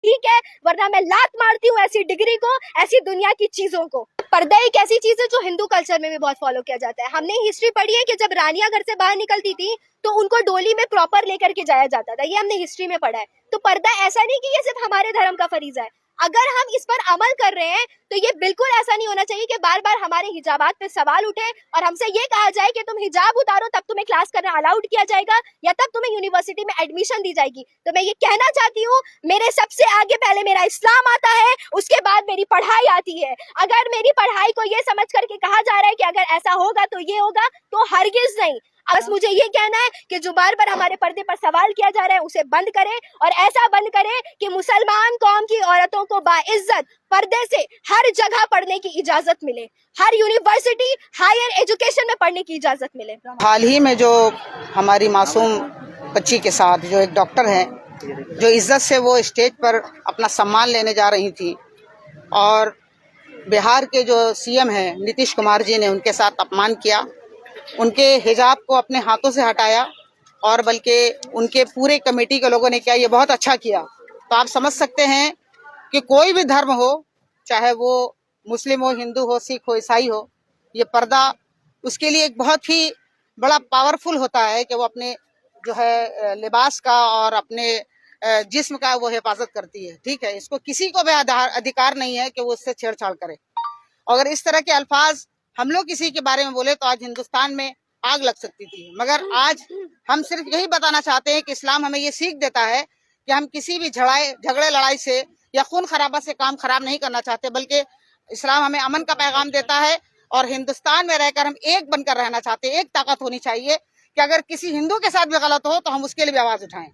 ठीक है, वरना मैं लात मारती हूँ ऐसी डिग्री को, ऐसी दुनिया की चीजों को। पर्दा एक ऐसी चीज है जो हिंदू कल्चर में भी बहुत फॉलो किया जाता है। हमने हिस्ट्री पढ़ी है कि जब रानियां घर से बाहर निकलती थी तो उनको डोली में प्रॉपर लेकर के जाया जाता था, ये हमने हिस्ट्री में पढ़ा है। तो पर्दा ऐसा नहीं कि ये सिर्फ हमारे धर्म का फरीजा है। अगर हम इस पर अमल कर रहे हैं तो ये बिल्कुल ऐसा नहीं होना चाहिए कि बार बार हमारे हिजाबात पे सवाल उठे और हमसे ये कहा जाए कि तुम हिजाब उतारो तब तुम्हें क्लास करना अलाउड किया जाएगा या तब तुम्हें यूनिवर्सिटी में एडमिशन दी जाएगी। तो मैं ये कहना चाहती हूँ, मेरे सबसे आगे पहले मेरा इस्लाम आता है, उसके बाद मेरी पढ़ाई आती है। अगर मेरी पढ़ाई को ये समझ करके कहा जा रहा है कि अगर ऐसा होगा तो ये होगा, तो हरगिज नहीं। बस मुझे ये कहना है कि जो बार बार हमारे पर्दे पर सवाल किया जा रहा है उसे बंद करें, और ऐसा बंद करें कि मुसलमान कौम की औरतों को बाइज्जत पर्दे से हर जगह पढ़ने की इजाजत मिले, हर यूनिवर्सिटी हायर एजुकेशन में पढ़ने की इजाजत मिले। हाल ही में जो हमारी मासूम बच्ची के साथ जो एक डॉक्टर हैं, जो इज्जत से वो स्टेज पर अपना सम्मान लेने जा रही थी और बिहार के जो सीएम हैं नीतीश कुमार जी ने उनके साथ अपमान किया, उनके हिजाब को अपने हाथों से हटाया और बल्कि उनके पूरे कमेटी के लोगों ने किया, ये बहुत अच्छा किया। तो आप समझ सकते हैं कि कोई भी धर्म हो, चाहे वो मुस्लिम हो, हिंदू हो, सिख हो, ईसाई हो, ये पर्दा उसके लिए एक बहुत ही बड़ा पावरफुल होता है कि वो अपने जो है लिबास का और अपने जिस्म का वो हिफाजत करती है। ठीक है, इसको किसी को भी अधिकार नहीं है कि वो उससे छेड़छाड़ करे। अगर इस तरह के अल्फाज हम लोग किसी के बारे में बोले तो आज हिंदुस्तान में आग लग सकती थी। मगर आज हम सिर्फ यही बताना चाहते हैं कि इस्लाम हमें ये सीख देता है कि हम किसी भी झगड़े लड़ाई से या खून खराबा से काम खराब नहीं करना चाहते, बल्कि इस्लाम हमें अमन का पैगाम देता है और हिंदुस्तान में रहकर हम एक बनकर रहना चाहते हैं। एक ताकत होनी चाहिए कि अगर किसी हिंदू के साथ भी गलत हो तो हम उसके लिए भी आवाज उठाएं,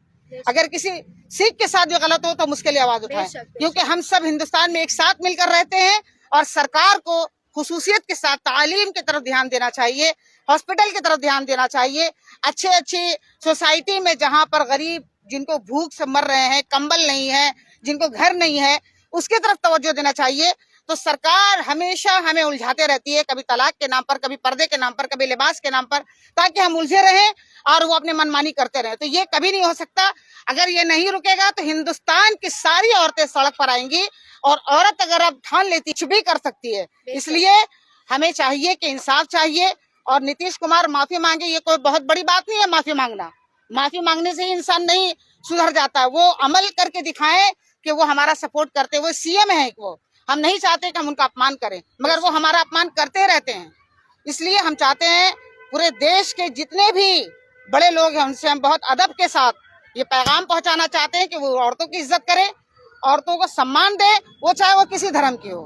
अगर किसी सिख के साथ भी गलत हो तो हम उसके लिए आवाज उठाएं, क्योंकि हम सब हिंदुस्तान में एक साथ मिलकर रहते हैं। और सरकार को खुसूसियत के साथ तालीम की तरफ ध्यान देना चाहिए, हॉस्पिटल की तरफ ध्यान देना चाहिए, अच्छी सोसाइटी में जहां पर गरीब जिनको भूख से मर रहे हैं, कंबल नहीं है, जिनको घर नहीं है, उसकी तरफ तवज्जो देना चाहिए। तो सरकार हमेशा हमें उलझाते रहती है, कभी तलाक के नाम पर, कभी पर्दे के नाम पर, कभी लिबास के नाम पर, ताकि हम उलझे रहें और वो अपने मनमानी करते रहें। तो ये कभी नहीं हो सकता। अगर ये नहीं रुकेगा तो हिंदुस्तान की सारी औरतें सड़क पर आएंगी और औरत अगर अब ठान लेती कुछ भी कर सकती है। इसलिए हमें चाहिए कि इंसाफ चाहिए और नीतीश कुमार माफी मांगे, ये कोई बहुत बड़ी बात नहीं है माफी मांगना। माफी मांगने से ही इंसान नहीं सुधर जाता है, वो अमल करके दिखाएं कि वो हमारा सपोर्ट करते, वो सीएम है। वो हम नहीं चाहते कि हम उनका अपमान करें, मगर वो हमारा अपमान करते रहते हैं। इसलिए हम चाहते हैं पूरे देश के जितने भी बड़े लोग हैं उनसे हम बहुत अदब के साथ ये पैगाम पहुंचाना चाहते हैं कि वो औरतों की इज्जत करें, औरतों को सम्मान दे, वो चाहे वो किसी धर्म की हो।